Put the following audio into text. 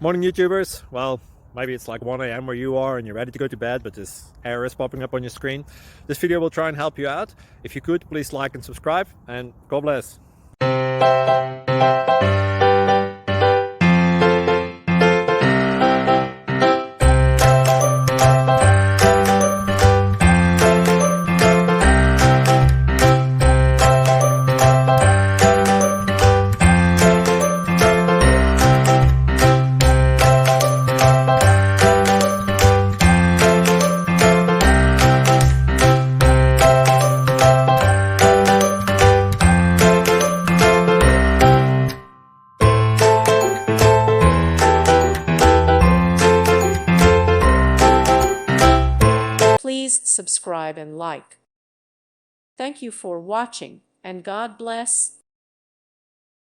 Morning YouTubers. Well, maybe it's like 1 a.m. where you are and you're ready to go to bed, but this error is popping up on your screen. This video will try and help you out. If you could, please like and subscribe, and God bless. Please subscribe and like. Thank you for watching, and God bless.